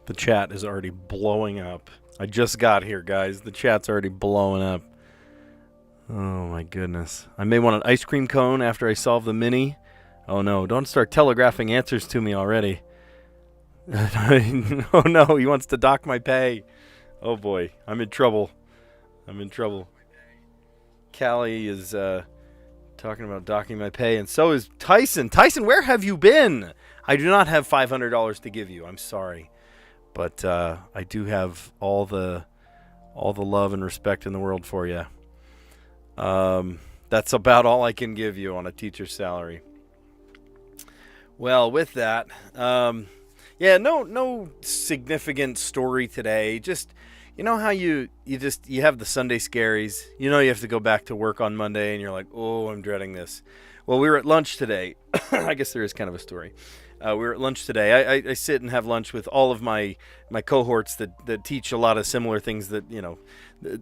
The chat is already blowing up. I just got here, guys. The chat's already blowing up. Oh, my goodness. I may want an ice cream cone after I solve the mini. Oh, no. Don't start telegraphing answers to me already. Oh, no. He wants to dock my pay. Oh, boy. I'm in trouble. Callie is talking about docking my pay, and so is Tyson. Tyson, where have you been? I do not have $500 to give you. I'm sorry. But I do have all the love and respect in the world for you. That's about all I can give you on a teacher's salary. Well, with that, no significant story today. Just, you know how you have the Sunday Scaries. You know you have to go back to work on Monday, and you're like, oh, I'm dreading this. Well, we were at lunch today. I guess there is kind of a story. We were at lunch today. I sit and have lunch with all of my cohorts that teach a lot of similar things that,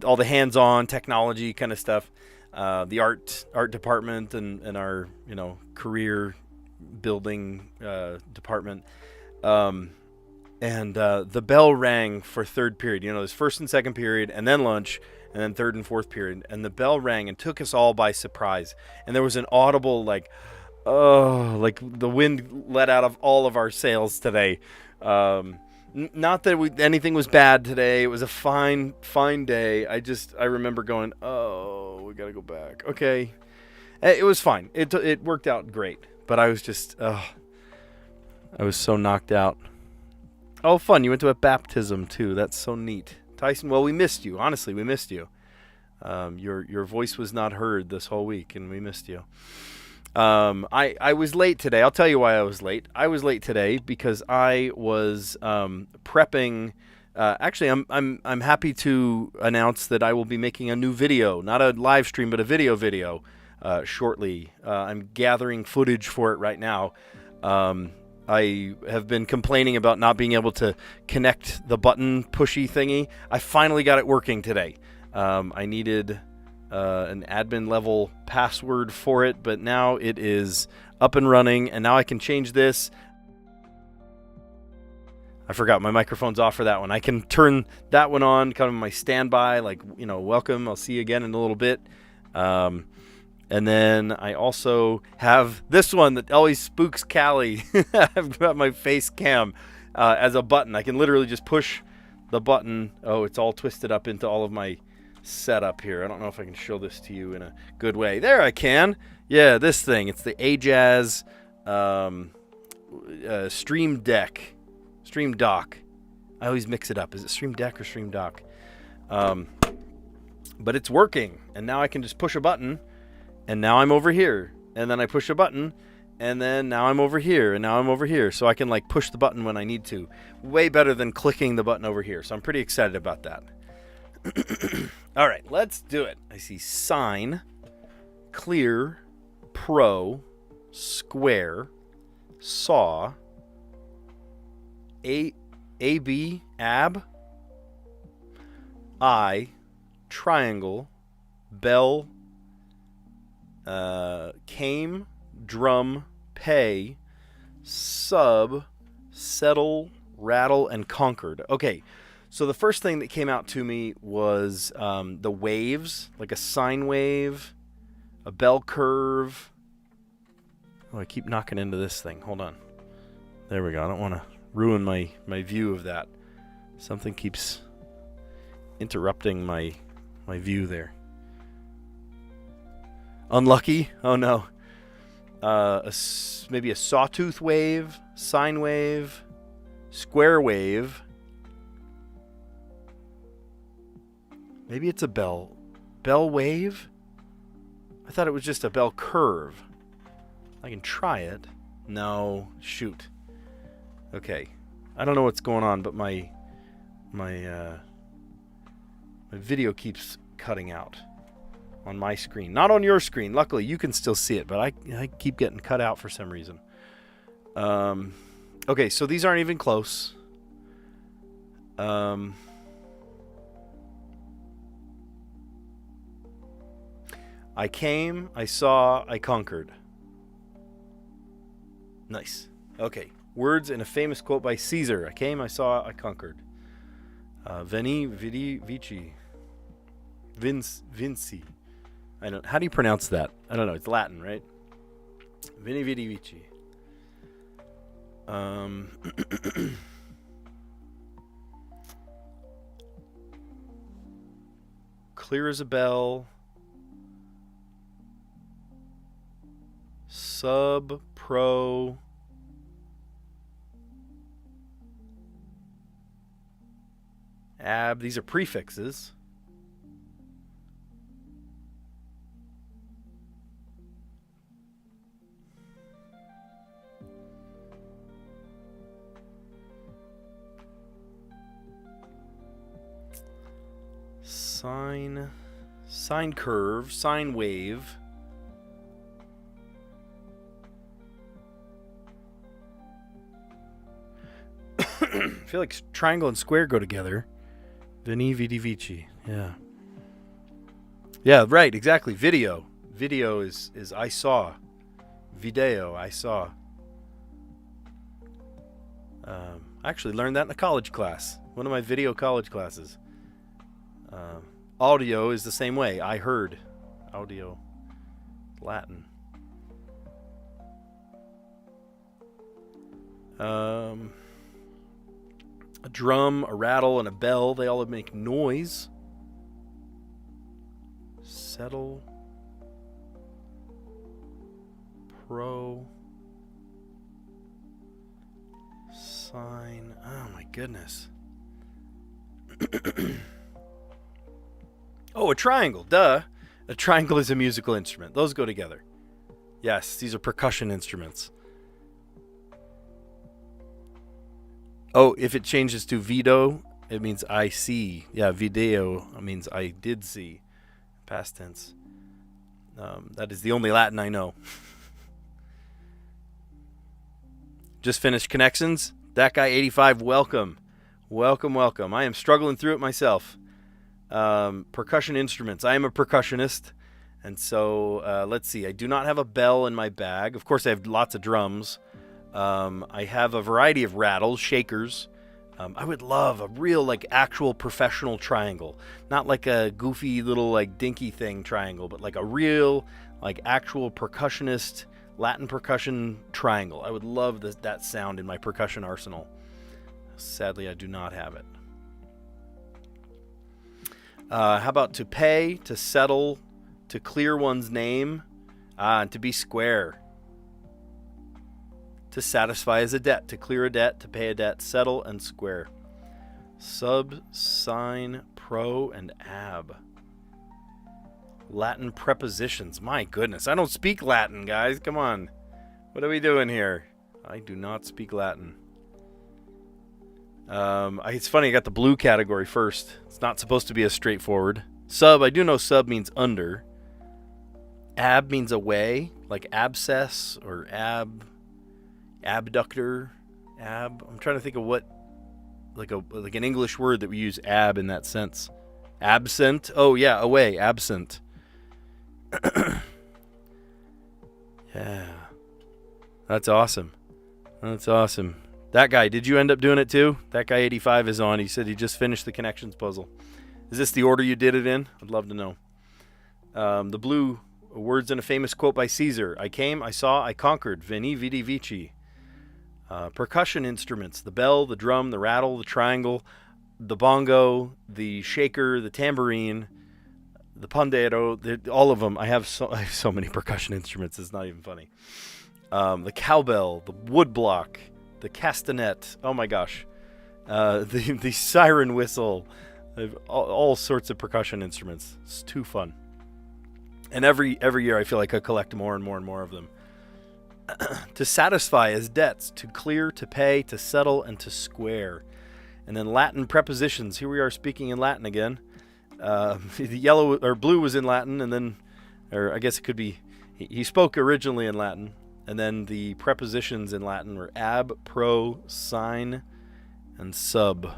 all the hands-on technology kind of stuff. The art department and our, career building department. And the bell rang for third period. There's first and second period and then lunch and then third and fourth period. And the bell rang and took us all by surprise. And there was an audible, like the wind let out of all of our sails today. Not that anything was bad today. It was a fine day. I remember going, oh, we got to go back. Okay. It was fine. It worked out great. But I was just, I was so knocked out. Oh, fun. You went to a baptism, too. That's so neat. Tyson, well, we missed you. Honestly, we missed you. Your voice was not heard this whole week, and we missed you. I was late today. I'll tell you why I was late. I was late today because I was prepping. Actually, I'm happy to announce that I will be making a new video, not a live stream, but a video shortly. I'm gathering footage for it right now. I have been complaining about not being able to connect the button pushy thingy. I finally got it working today. I needed an admin level password for it, but now it is up and running, and now I can change this. I forgot my microphone's off for that one. I can turn that one on, kind of my standby, like, welcome, I'll see you again in a little bit. And then I also have this one that always spooks Callie. I've got my face cam as a button. I can literally just push the button. Oh, it's all twisted up into all of my setup here. I don't know if I can show this to you in a good way. There, I can. Yeah, this thing. It's the Ajaz Stream Dock. I always mix it up. Is it Stream Deck or Stream Dock? But it's working, and now I can just push a button, and now I'm over here. And then I push a button, and then now I'm over here, and now I'm over here. So I can push the button when I need to. Way better than clicking the button over here. So I'm pretty excited about that. All right, let's do it. I see sign, clear, pro, square, saw, AB, ab, I, triangle, bell, came, drum, pay, sub, settle, rattle, and conquered. Okay, so the first thing that came out to me was the waves, like a sine wave, a bell curve. Oh, I keep knocking into this thing. Hold on. There we go. I don't want to ruin my view of that. Something keeps interrupting my view there. Unlucky? Oh no. Maybe a sawtooth wave, sine wave, square wave. Maybe it's a bell wave? I thought it was just a bell curve. I can try it. No, shoot. Okay. I don't know what's going on, but my video keeps cutting out on my screen. Not on your screen. Luckily, you can still see it, but I keep getting cut out for some reason. Okay, so these aren't even close. I came, I saw, I conquered. Nice. Okay. Words in a famous quote by Caesar. I came, I saw, I conquered. Veni, vidi, vici. Vinci. How do you pronounce that? I don't know. It's Latin, right? Veni, vidi, vici. Clear as a bell. Sub, pro. Ab. These are prefixes. Sine curve, sine wave. I feel like triangle and square go together. Veni, vidi, vici. Yeah. Yeah, right, exactly. Video. Video is I saw. Video, I saw. I actually learned that in a college class. One of my video college classes. Audio is the same way. I heard. Audio. Latin. A drum, a rattle, and a bell. They all make noise. Settle. Pro. Sign. Oh my goodness. Oh, a triangle. Duh. A triangle is a musical instrument. Those go together. Yes, these are percussion instruments. Oh, if it changes to vedo, it means I see. Yeah, video means I did see. Past tense. That is the only Latin I know. Just finished connections. That guy 85, welcome. Welcome, welcome. I am struggling through it myself. Percussion instruments. I am a percussionist. And so, let's see. I do not have a bell in my bag. Of course, I have lots of drums. I have a variety of rattles, shakers. I would love a real, actual professional triangle. Not like a goofy little, dinky thing triangle, but like a real, actual percussionist, Latin percussion triangle. I would love that sound in my percussion arsenal. Sadly, I do not have it. How about to pay, to settle, to clear one's name, and to be square? To satisfy as a debt, to clear a debt, to pay a debt, settle, and square. Sub, sine, pro, and ab. Latin prepositions. My goodness, I don't speak Latin, guys. Come on. What are we doing here? I do not speak Latin. It's funny, I got the blue category first. It's not supposed to be as straightforward. Sub, I do know sub means under. Ab means away, like abscess or abductor. I'm trying to think of what, like an English word that we use ab in that sense. Absent. Oh yeah, away, absent. Yeah. That's awesome. That's awesome. That guy, did you end up doing it too? That guy 85 is on. He said he just finished the connections puzzle. Is this the order you did it in? I'd love to know. The blue, words in a famous quote by Caesar. I came, I saw, I conquered. Veni, vidi, vici. Percussion instruments. The bell, the drum, the rattle, the triangle, the bongo, the shaker, the tambourine, the pandero, all of them. I have so many percussion instruments, it's not even funny. The cowbell, the woodblock, the castanet, oh my gosh, the siren whistle, all sorts of percussion instruments. It's too fun. And every year I feel like I collect more and more and more of them. To satisfy as debts, to clear, to pay, to settle, and to square. And then Latin prepositions. Here we are speaking in Latin again. The yellow or blue was in Latin, and then, or I guess it could be, he spoke originally in Latin, and then the prepositions in Latin were ab, pro, sine, and sub.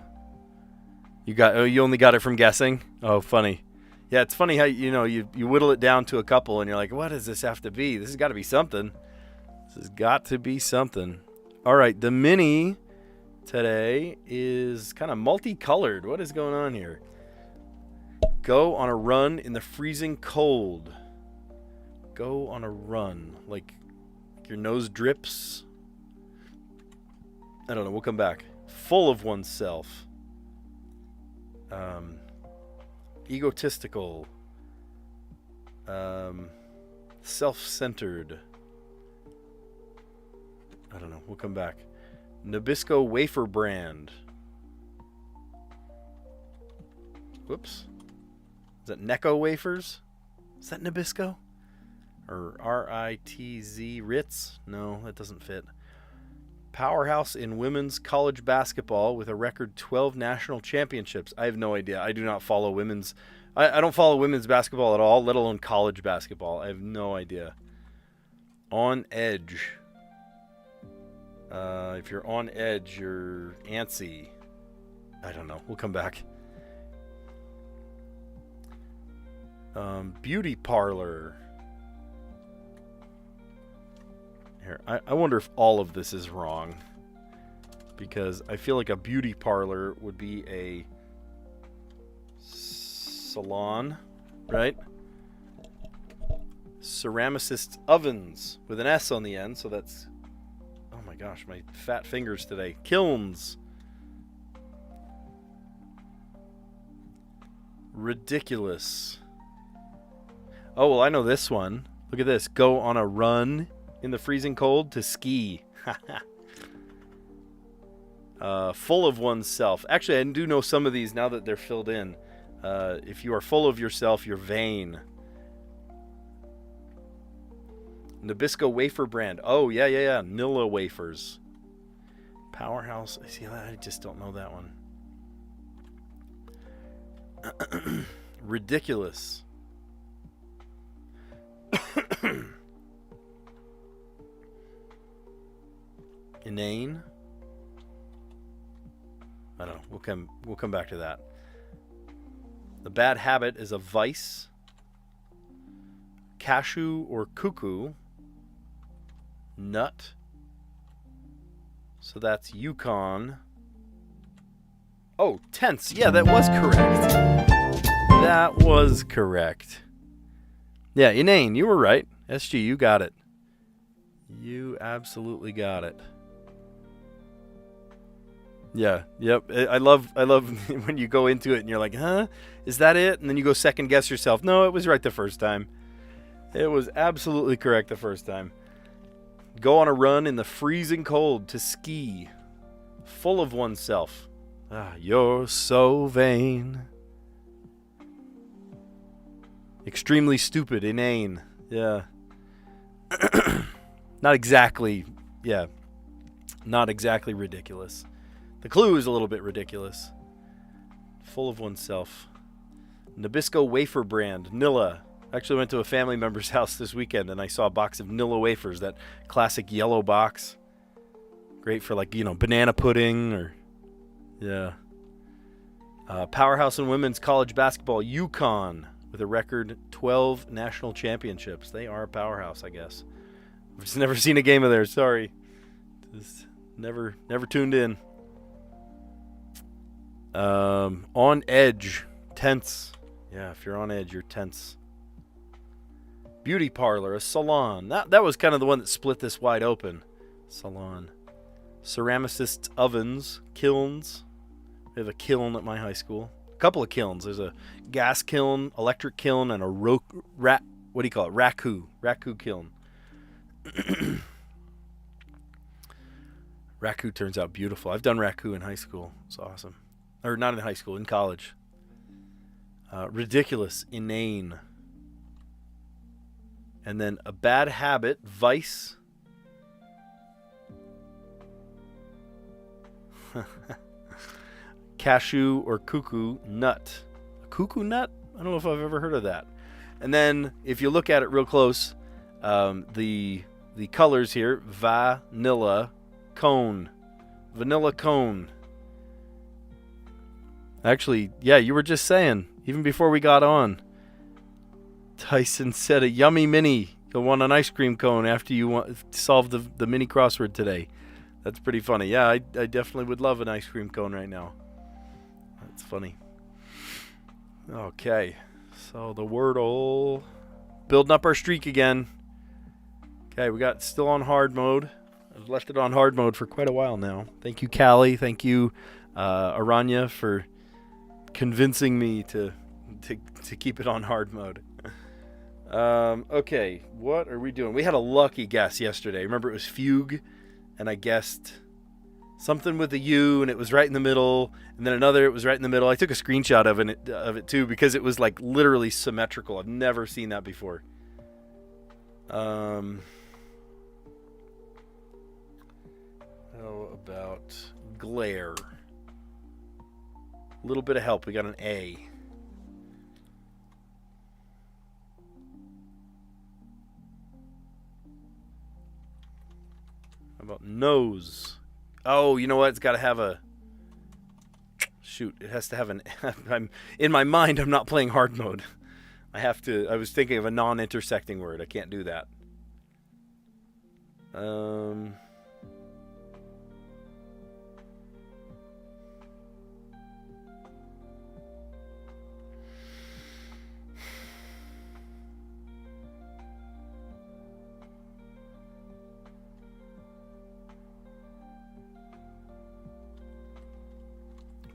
You only got it from guessing? Oh, funny. Yeah, it's funny how you whittle it down to a couple, and you're like, what does this have to be? This has got to be something. This has got to be something. All right, the mini today is kind of multicolored. What is going on here? Go on a run in the freezing cold. Go on a run. Like your nose drips. I don't know. We'll come back. Full of oneself. Egotistical. Self-centered. I don't know. We'll come back. Nabisco wafer brand. Whoops. Is that Necco wafers? Is that Nabisco? Or RITZ Ritz? No, that doesn't fit. Powerhouse in women's college basketball with a record 12 national championships. I have no idea. I do not follow women's. I don't follow women's basketball at all, let alone college basketball. I have no idea. On edge. If you're on edge, you're antsy. I don't know. We'll come back. Beauty parlor. Here, I wonder if all of this is wrong. Because I feel like a beauty parlor would be a salon, right? Ceramicist's ovens with an S on the end, so that's... Oh my gosh, my fat fingers today. Kilns. Ridiculous. Oh, well, I know this one. Look at this. Go on a run in the freezing cold to ski. Full of oneself. Actually, I do know some of these now that they're filled in. If you are full of yourself, you're vain. Nabisco wafer brand. Oh, yeah. Nilla wafers. Powerhouse. I just don't know that one. Ridiculous. Inane. I don't know. We'll come back to that. The bad habit is a vice. Cashew or cuckoo. Nut. So that's Yukon. Oh, tense. Yeah, that was correct. That was correct. Yeah, inane. You were right. SG, you got it. You absolutely got it. Yeah, yep. I love when you go into it and you're like, huh? Is that it? And then you go second guess yourself. No, it was right the first time. It was absolutely correct the first time. Go on a run in the freezing cold to ski. Full of oneself. Ah, you're so vain. Extremely stupid, inane. Yeah. Not exactly ridiculous. The clue is a little bit ridiculous. Full of oneself. Nabisco wafer brand. Nilla. Actually went to a family member's house this weekend and I saw a box of Nilla wafers. That classic yellow box. Great for banana pudding or... Yeah. Powerhouse in women's college basketball. Yukon. With a record 12 national championships. They are a powerhouse, I guess. I've just never seen a game of theirs. Sorry. Just never tuned in. On edge. Tense. Yeah, if you're on edge, you're tense. Beauty parlor. A salon. That was kind of the one that split this wide open. Salon. Ceramicist's ovens. Kilns. We have a kiln at my high school. A couple of kilns. There's a gas kiln, electric kiln, and a raku kiln. Raku turns out beautiful. I've done raku in high school. It's awesome. Or not in high school, in college. Ridiculous, inane. And then a bad habit, vice. Cashew or cuckoo nut. A cuckoo nut? I don't know if I've ever heard of that. And then if you look at it real close, the colors here, vanilla cone. Vanilla cone. Actually, yeah, you were just saying, even before we got on, Tyson said a yummy mini. You'll want an ice cream cone after you solve the mini crossword today. That's pretty funny. Yeah, I definitely would love an ice cream cone right now. That's funny. Okay, so the Wordle. Building up our streak again. Okay, we got still on hard mode. I've left it on hard mode for quite a while now. Thank you, Callie. Thank you, Aranya, for convincing me to keep it on hard mode. Okay, what are we doing? We had a lucky guess yesterday. Remember, it was fugue, and I guessed something with a U, and it was right in the middle, and then another, it was right in the middle. I took a screenshot of it too, because it was like literally symmetrical. I've never seen that before. How about glare? A little bit of help. We got an A. How about nose? Oh, you know what? It's got to have a... Shoot, it has to have an... in my mind, I'm not playing hard mode. I was thinking of a non-intersecting word. I can't do that.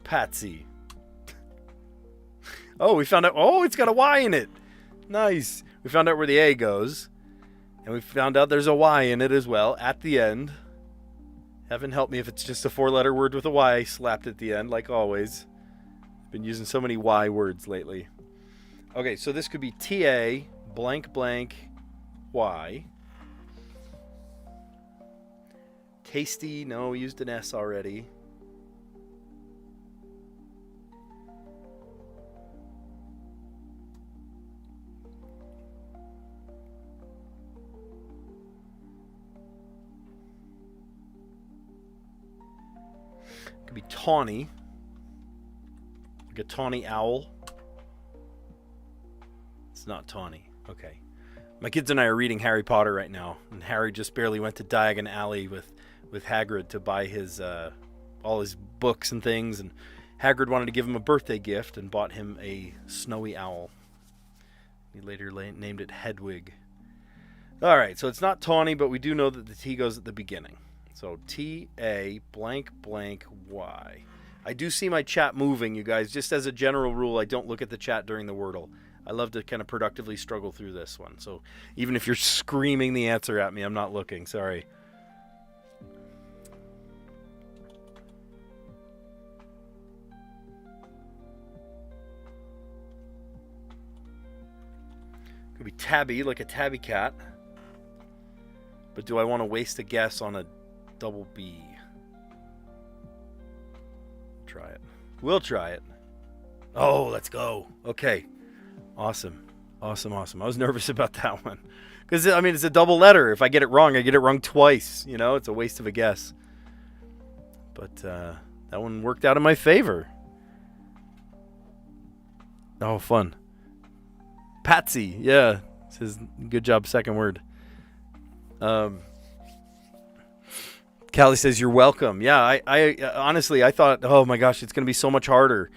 Patsy. Oh, we found out. Oh, it's got a Y in it. Nice. We found out where the A goes. And we found out there's a Y in it as well at the end. Heaven help me if it's just a 4-letter word with a Y slapped at the end, like always. Been using so many Y words lately. Okay, so this could be TA blank blank Y. Tasty. No, we used an S already. Could be tawny. Like a tawny owl. It's not tawny. Okay. My kids and I are reading Harry Potter right now, and Harry just barely went to Diagon Alley with Hagrid to buy his all his books and things, and Hagrid wanted to give him a birthday gift and bought him a snowy owl. He later named it Hedwig. All right, so it's not tawny, but we do know that the T goes at the beginning. So T-A blank blank Y. I do see my chat moving, you guys. Just as a general rule, I don't look at the chat during the Wordle. I love to kind of productively struggle through this one. So even if you're screaming the answer at me, I'm not looking. Sorry. Could be tabby, like a tabby cat. But do I want to waste a guess on a double B? Try it. We'll try it. Oh, let's go. Okay. Awesome. Awesome, awesome. I was nervous about that one. Because, I mean, it's a double letter. If I get it wrong, I get it wrong twice. You know, it's a waste of a guess. But that one worked out in my favor. Oh, fun. Patsy. Yeah. Says, good job, second word. Callie says, you're welcome. Yeah, I honestly, I thought, oh my gosh, it's going to be so much harder.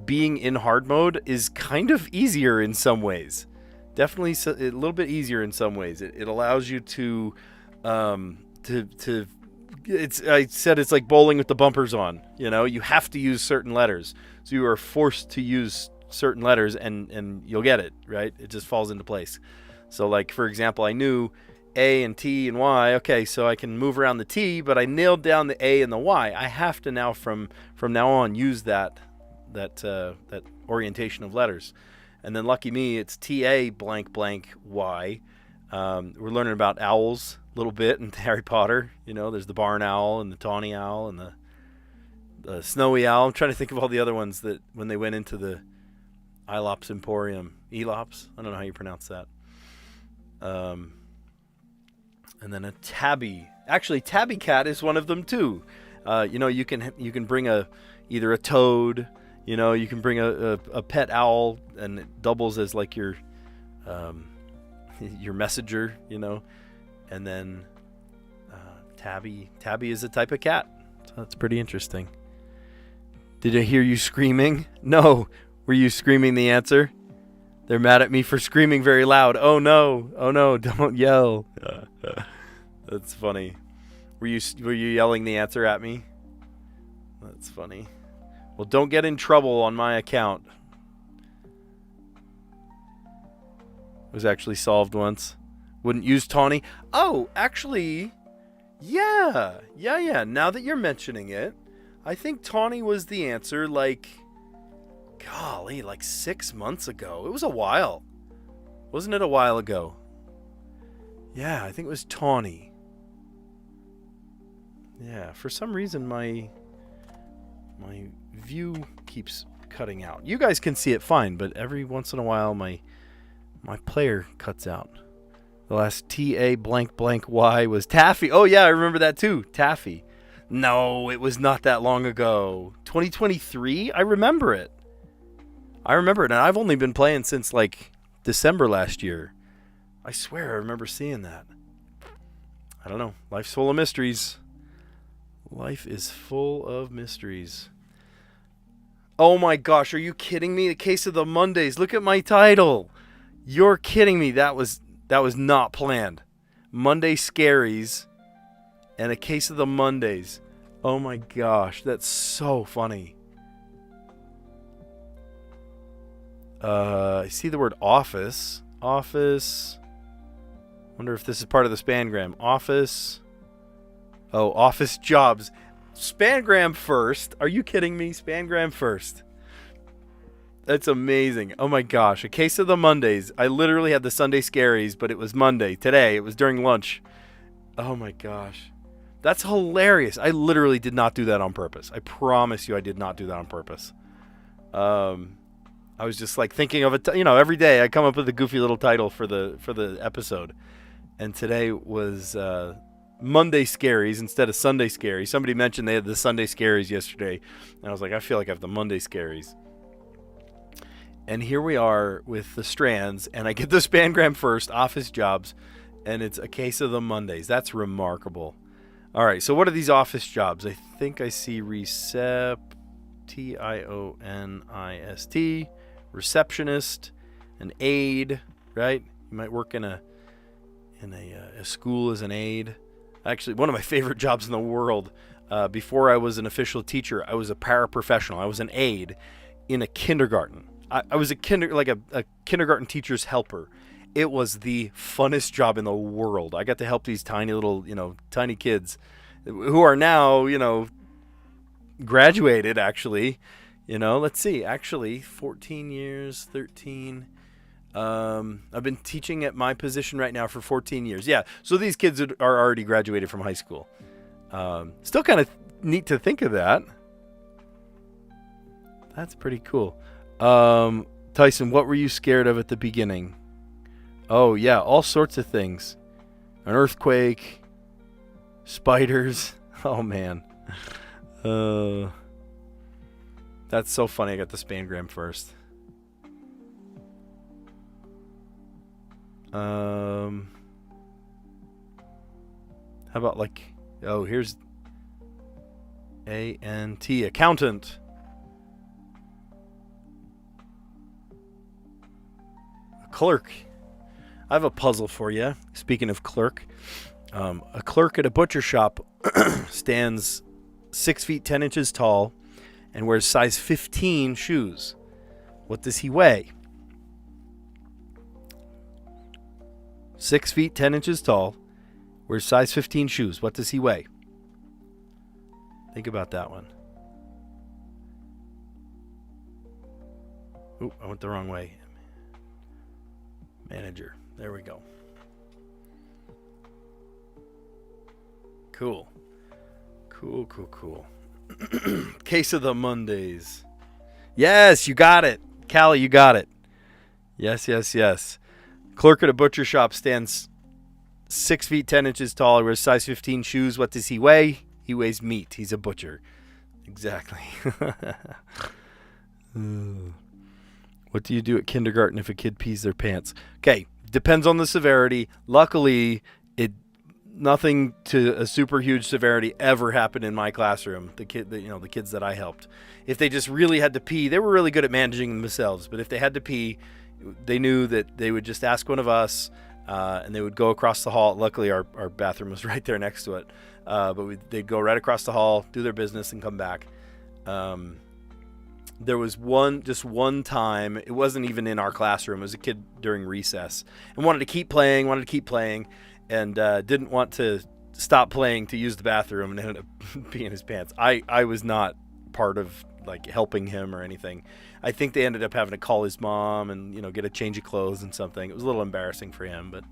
Being in hard mode is kind of easier in some ways. Definitely a little bit easier in some ways. It allows you to I said it's like bowling with the bumpers on. You know, you have to use certain letters. So you are forced to use certain letters and you'll get it, right? It just falls into place. So like, for example, I knew A and T and Y. Okay, so I can move around the T, but I nailed down the A and the Y. I have to now from now on use that orientation of letters. And then lucky me, it's TA blank blank Y. We're learning about owls a little bit in Harry Potter. You know, there's the barn owl and the tawny owl and the snowy owl. I'm trying to think of all the other ones that when they went into the Ilops Emporium. Elops? I don't know how you pronounce that. And then a tabby. Actually, tabby cat is one of them too. You know, you can bring either a toad. You know, you can bring a pet owl, and it doubles as like your messenger. You know, and then Tabby is a type of cat. So that's pretty interesting. Did I hear you screaming? No. Were you screaming the answer? They're mad at me for screaming very loud. Oh no, don't yell. That's funny. Were you yelling the answer at me? That's funny. Well, don't get in trouble on my account. It was actually solved once. Wouldn't use Tawny. Oh, actually, yeah. Now that you're mentioning it, I think Tawny was the answer like 6 months ago. It was a while. Wasn't it a while ago? Yeah, I think it was Tawny. Yeah, for some reason my view keeps cutting out. You guys can see it fine, but every once in a while my player cuts out. The last TA blank blank Y was Taffy. Oh yeah, I remember that too. Taffy. No, it was not that long ago. 2023? I remember it. And I've only been playing since like December last year. I swear I remember seeing that. I don't know. Life's full of mysteries. Life is full of mysteries. Oh my gosh, are you kidding me? The Case of the Mondays. Look at my title. You're kidding me. That was not planned. Monday Scaries and a Case of the Mondays. Oh my gosh, that's so funny. I see the word office. Office. Wonder if this is part of the Spangram. Office. Oh, office jobs. Spangram first. Are you kidding me? Spangram first. That's amazing. Oh my gosh. A Case of the Mondays. I literally had the Sunday Scaries, but it was Monday. Today. It was during lunch. Oh my gosh. That's hilarious. I literally did not do that on purpose. I promise you I did not do that on purpose. I was just like thinking of it. Every day I come up with a goofy little title for the episode. And today was Monday Scaries instead of Sunday Scaries. Somebody mentioned they had the Sunday Scaries yesterday. And I was like, I feel like I have the Monday Scaries. And here we are with the Strands. And I get the Spangram first, office jobs. And it's a Case of the Mondays. That's remarkable. All right, so what are these office jobs? I think I see Tionist, receptionist, an aide, right? You might work in a school as an aide. Actually, one of my favorite jobs in the world. Before I was an official teacher, I was a paraprofessional. I was an aide in a kindergarten. I was a kindergarten teacher's helper. It was the funnest job in the world. I got to help these tiny little, tiny kids who are now, graduated actually. Let's see, actually 14 years, 13. I've been teaching at my position right now for 14 years. Yeah. So these kids are already graduated from high school. Still kind of neat to think of that. That's pretty cool. Tyson, what were you scared of at the beginning? Oh, yeah, all sorts of things. An earthquake, spiders. Oh, man. That's so funny. I got the Spangram first. How about here's ANT, accountant. A clerk. I have a puzzle for you. Speaking of clerk, a clerk at a butcher shop stands 6 feet 10 inches tall and wears size 15 shoes. What does he weigh? 6 feet 10 inches tall, wears size 15 shoes. What does he weigh? Think about that one. Oop, I went the wrong way. Manager. There we go. Cool. Case of the Mondays. Yes, you got it. Callie, you got it. Yes. Clerk at a butcher shop stands 6 feet 10 inches tall, wears size 15 shoes. What does he weigh? He weighs meat. He's a butcher. Exactly. What do you do at kindergarten if a kid pees their pants? Okay, depends on the severity. Luckily, Nothing to a super huge severity ever happened in my classroom. The kids that I helped, if they just really had to pee, they were really good at managing themselves. But if they had to pee, they knew that they would just ask one of us, and they would go across the hall. Luckily, our bathroom was right there next to it. But they'd go right across the hall, do their business, and come back. There was one time, it wasn't even in our classroom. It was a kid during recess and wanted to keep playing, and didn't want to stop playing to use the bathroom, and ended up peeing his pants. I was not part of like helping him or anything. I think they ended up having to call his mom and get a change of clothes and something. It was a little embarrassing for him, but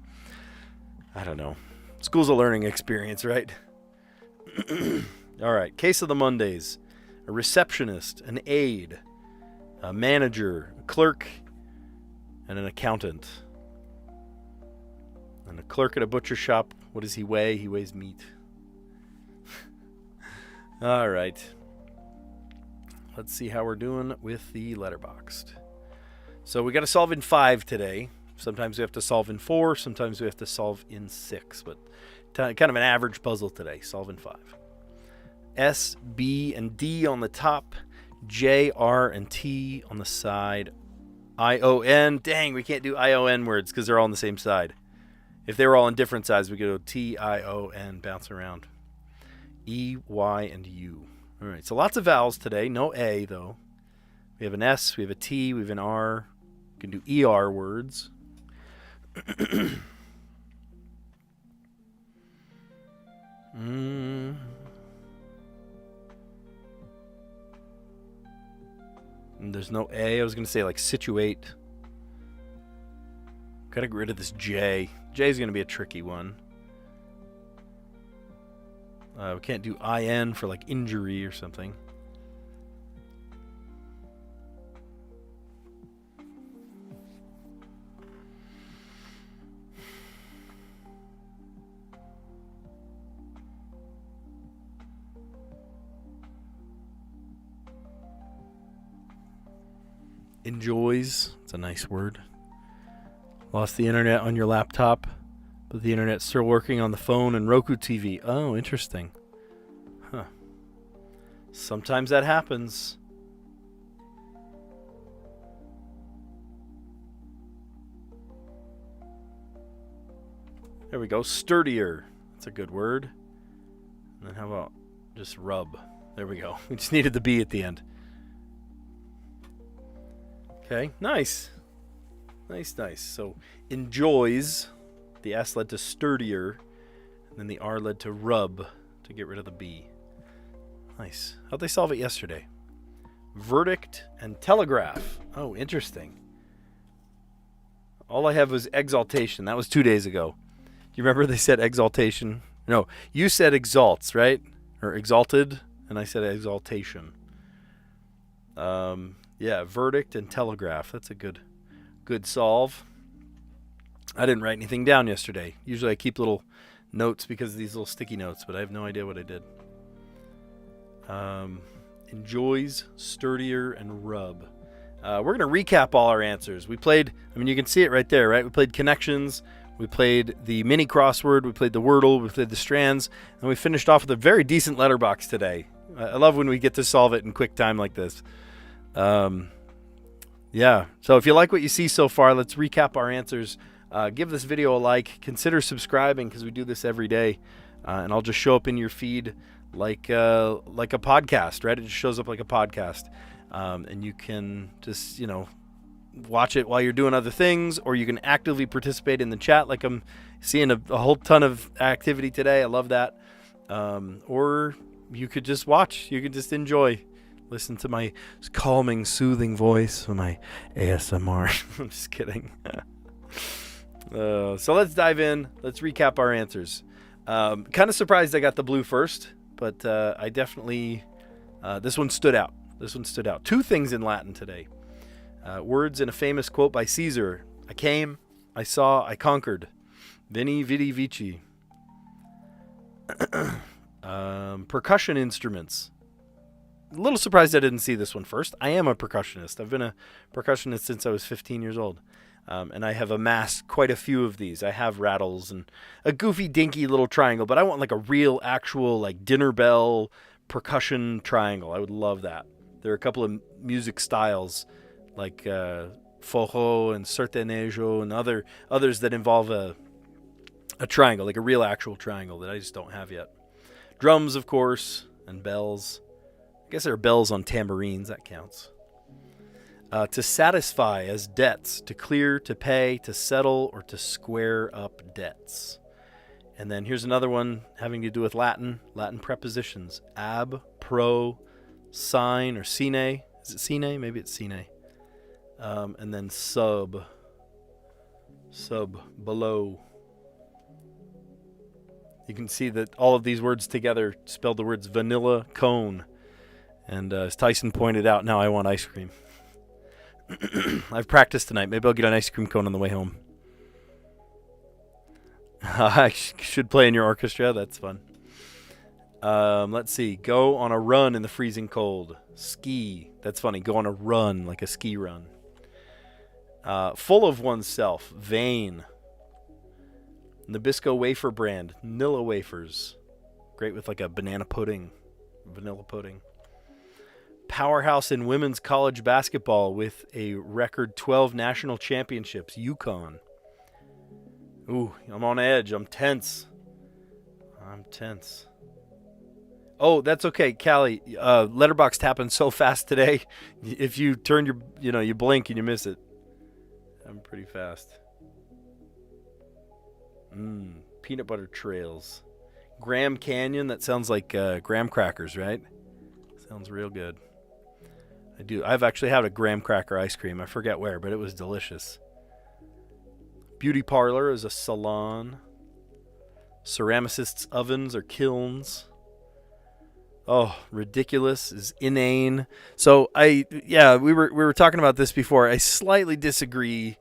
I don't know. School's a learning experience, right? All right. Case of the Mondays. A receptionist, an aide, a manager, a clerk, and an accountant. And a clerk at a butcher shop, what does he weigh? He weighs meat. All right. Let's see how we're doing with the letterboxed. So we got to solve in 5 today. Sometimes we have to solve in 4. Sometimes we have to solve in 6. But kind of an average puzzle today. Solve in 5. S, B, and D on the top. J, R, and T on the side. I, O, N. Dang, we can't do I, O, N words because they're all on the same side. If they were all on different sides, we could go T, I, O, N, bounce around. E, Y, and U. All right, so lots of vowels today. No A, though. We have an S, we have a T, we have an R. We can do ER words. And there's no A. I was going to say like situate. Got to get rid of this J. J is going to be a tricky one. We can't do IN for like injury or something. Enjoys. It's a nice word. Lost the internet on your laptop, but the internet's still working on the phone and Roku TV. Oh, interesting. Huh. Sometimes that happens. There we go. Sturdier. That's a good word. And then how about just rub? There we go. We just needed the B at the end. Okay, nice. Nice. So, enjoys, the S led to sturdier, and then the R led to rub to get rid of the B. Nice. How'd they solve it yesterday? Verdict and telegraph. Oh, interesting. All I have was exaltation. That was 2 days ago. Do you remember they said exaltation? No, you said exalts, right? Or exalted, and I said exaltation. Yeah, verdict and telegraph. That's a good solve. I didn't write anything down yesterday. Usually I keep little notes because of these little sticky notes, but I have no idea what I did. Enjoys, sturdier, and rub. We're going to recap all our answers. We played, you can see it right there, right? We played connections. We played the mini crossword. We played the Wordle. We played the Strands. And we finished off with a very decent letterbox today. I love when we get to solve it in quick time like this. Yeah, so if you like what you see so far, let's recap our answers. Give this video a like. Consider subscribing because we do this every day, and I'll just show up in your feed like a podcast, right? It just shows up like a podcast, and you can just watch it while you're doing other things, or you can actively participate in the chat like I'm seeing a whole ton of activity today. I love that. Or you could just watch. You could just enjoy. Listen to my calming, soothing voice or my ASMR. I'm just kidding. So let's dive in. Let's recap our answers. Kind of surprised I got the blue first, but I definitely... this one stood out. 2 things in Latin today. Words in a famous quote by Caesar. I came, I saw, I conquered. Veni, vidi, vici. Percussion instruments. A little surprised I didn't see this one first. I am a percussionist. I've been a percussionist since I was 15 years old. And I have amassed quite a few of these. I have rattles and a goofy, dinky little triangle, but I want like a real, actual, like dinner bell percussion triangle. I would love that. There are a couple of music styles like forró and sertanejo and others that involve a triangle, like a real, actual triangle that I just don't have yet. Drums, of course, and bells. I guess there are bells on tambourines. That counts. To satisfy as debts, to clear, to pay, to settle, or to square up debts. And then here's another one having to do with Latin prepositions. Ab, pro, sine, or sine. Is it sine? Maybe it's sine. And then sub, below. You can see that all of these words together spell the words vanilla cone. And as Tyson pointed out, now I want ice cream. I've practiced tonight. Maybe I'll get an ice cream cone on the way home. I should play in your orchestra. That's fun. Let's see. Go on a run in the freezing cold. Ski. That's funny. Go on a run, like a ski run. Full of oneself. Vain. Nabisco wafer brand. Nilla wafers. Great with like a banana pudding. Vanilla pudding. Powerhouse in women's college basketball with a record 12 national championships. UConn. Ooh, I'm on edge. I'm tense. Oh, that's okay, Callie. Letterboxd happened so fast today. If you turn you blink and you miss it. I'm pretty fast. Peanut butter trails. Graham Canyon. That sounds like graham crackers, right? Sounds real good. I've actually had a graham cracker ice cream. I forget where, but it was delicious. Beauty parlor is a salon. Ceramicists' ovens or kilns. Oh, ridiculous is inane. So we were talking about this before. I slightly disagree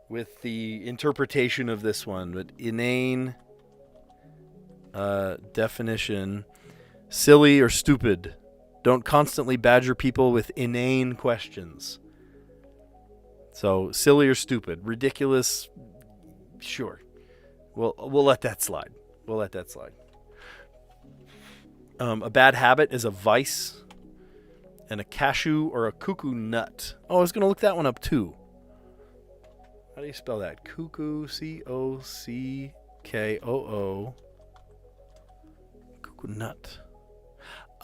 with the interpretation of this one, but inane definition, silly or stupid. Don't constantly badger people with inane questions. So, silly or stupid. Ridiculous, sure. We'll let that slide. A bad habit is a vice. And a cashew or a cuckoo nut. Oh, I was going to look that one up too. How do you spell that? Cuckoo, C-O-C-K-O-O. Cuckoo nut.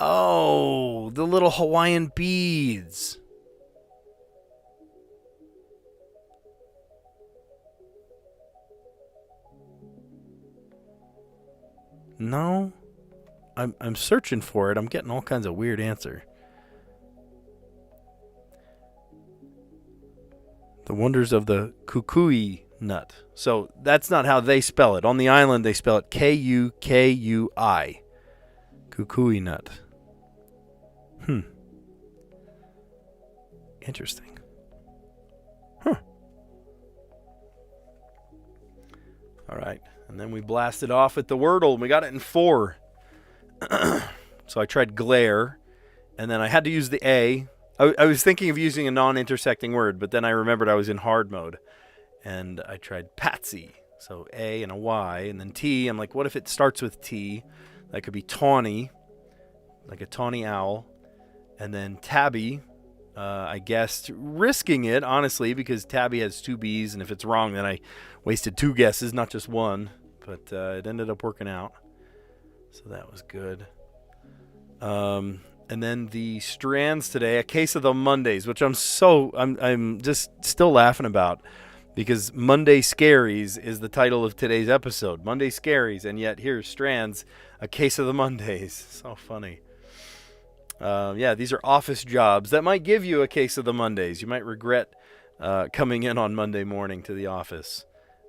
Oh, the little Hawaiian beads. No, I'm searching for it. I'm getting all kinds of weird answer. The wonders of the kukui nut. So that's not how they spell it. On the island, they spell it K-U-K-U-I. Kukui nut. Interesting. All right. And then we blasted off at the Wordle. We got it in 4. So I tried glare. And then I had to use the A. I was thinking of using a non-intersecting word, but then I remembered I was in hard mode. And I tried patsy. So A and a Y. And then T. I'm like, what if it starts with T? That could be tawny. Like a tawny owl. And then tabby. I guessed, risking it, honestly, because tabby has 2 B's. And if it's wrong, then I wasted 2 guesses, not just 1. But it ended up working out. So that was good. And then the Strands today, a case of the Mondays, which I'm just still laughing about, because Monday Scaries is the title of today's episode. Monday Scaries, and yet here's Strands, a case of the Mondays. So funny. These are office jobs that might give you a case of the Mondays. You might regret coming in on Monday morning to the office.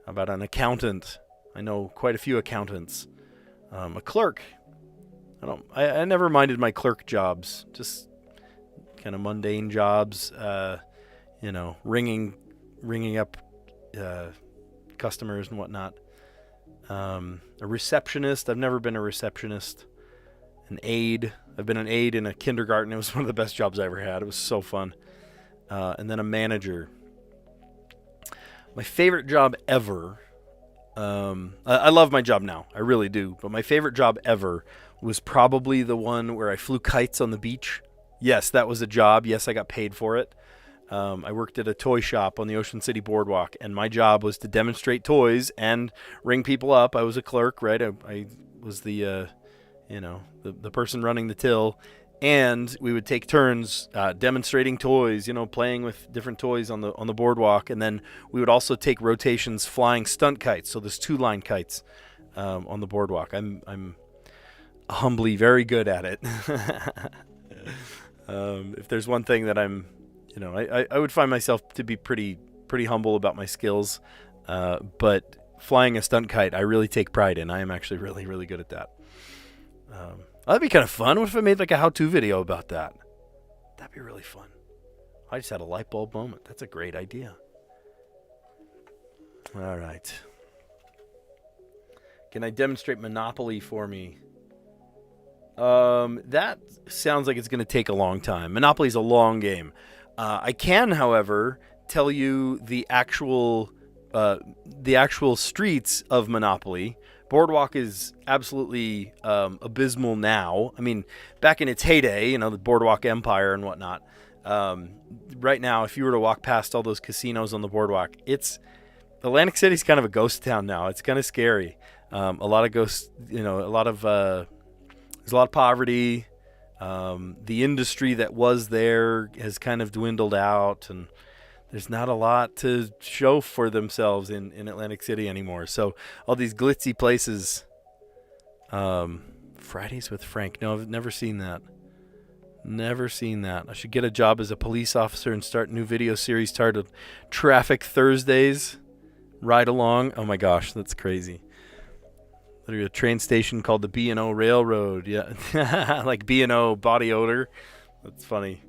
How about an accountant? I know quite a few accountants. A clerk. I never minded my clerk jobs. Just kind of mundane jobs. Ringing up customers and whatnot. A receptionist. I've never been a receptionist. An aide. I've been an aide in a kindergarten. It was one of the best jobs I ever had. It was so fun. And then a manager. My favorite job ever. I love my job now. I really do. But my favorite job ever was probably the one where I flew kites on the beach. Yes, that was a job. Yes, I got paid for it. I worked at a toy shop on the Ocean City Boardwalk, and my job was to demonstrate toys and ring people up. I was a clerk, right? I was the person running the till, and we would take turns demonstrating toys, playing with different toys on the boardwalk, and then we would also take rotations flying stunt kites. So there's 2-line kites on the boardwalk. I'm humbly very good at it. If there's one thing that I'm, I would find myself to be pretty humble about my skills, but flying a stunt kite, I really take pride in. I am actually really, really good at that. That'd be kind of fun. What if I made like a how-to video about that? That'd be really fun. I just had a light bulb moment. That's a great idea. All right. Can I demonstrate Monopoly for me? That sounds like it's going to take a long time. Monopoly is a long game. I can, however, tell you the actual streets of Monopoly. Boardwalk is absolutely abysmal now. I mean, back in its heyday, the Boardwalk Empire and whatnot. Right now, if you were to walk past all those casinos on the Boardwalk, Atlantic City's kind of a ghost town now. It's kind of scary. A lot of ghosts, there's a lot of poverty. The industry that was there has kind of dwindled out, and there's not a lot to show for themselves in Atlantic City anymore. So all these glitzy places. Fridays with Frank. No, I've never seen that. Never seen that. I should get a job as a police officer and start a new video series titled Traffic Thursdays. Ride along. Oh my gosh, that's crazy. There's a train station called the B&O Railroad. Yeah, like B&O body odor. That's funny.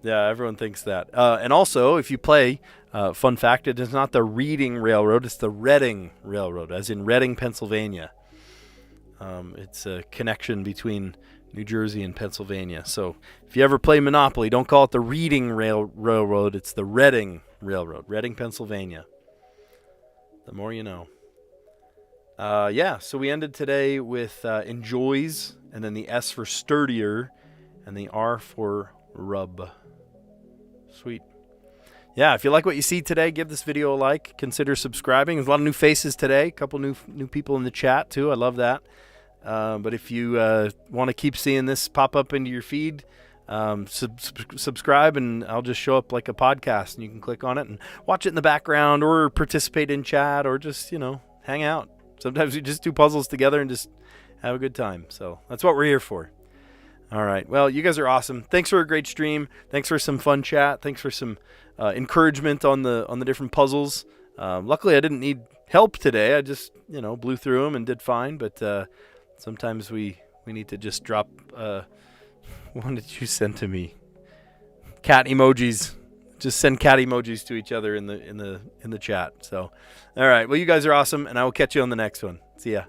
Yeah, everyone thinks that. And also, if you play, fun fact, it is not the Reading Railroad, it's the Reading Railroad, as in Reading, Pennsylvania. It's a connection between New Jersey and Pennsylvania. So if you ever play Monopoly, don't call it the Reading Railroad, it's the Reading Railroad, Reading, Pennsylvania. The more you know. So we ended today with enjoys, and then the S for sturdier, and the R for rub. Sweet. Yeah, if you like what you see today, give this video a like. Consider subscribing. There's a lot of new faces today. A couple new people in the chat, too. I love that. But if you want to keep seeing this pop up into your feed, subscribe, and I'll just show up like a podcast, and you can click on it and watch it in the background or participate in chat or just, hang out. Sometimes we just do puzzles together and just have a good time. So that's what we're here for. All right. Well, you guys are awesome. Thanks for a great stream. Thanks for some fun chat. Thanks for some encouragement on the different puzzles. Luckily, I didn't need help today. I just, blew through them and did fine. But sometimes we need to just drop. What did you send to me? Cat emojis. Just send cat emojis to each other in the chat. So, all right. Well, you guys are awesome, and I will catch you on the next one. See ya.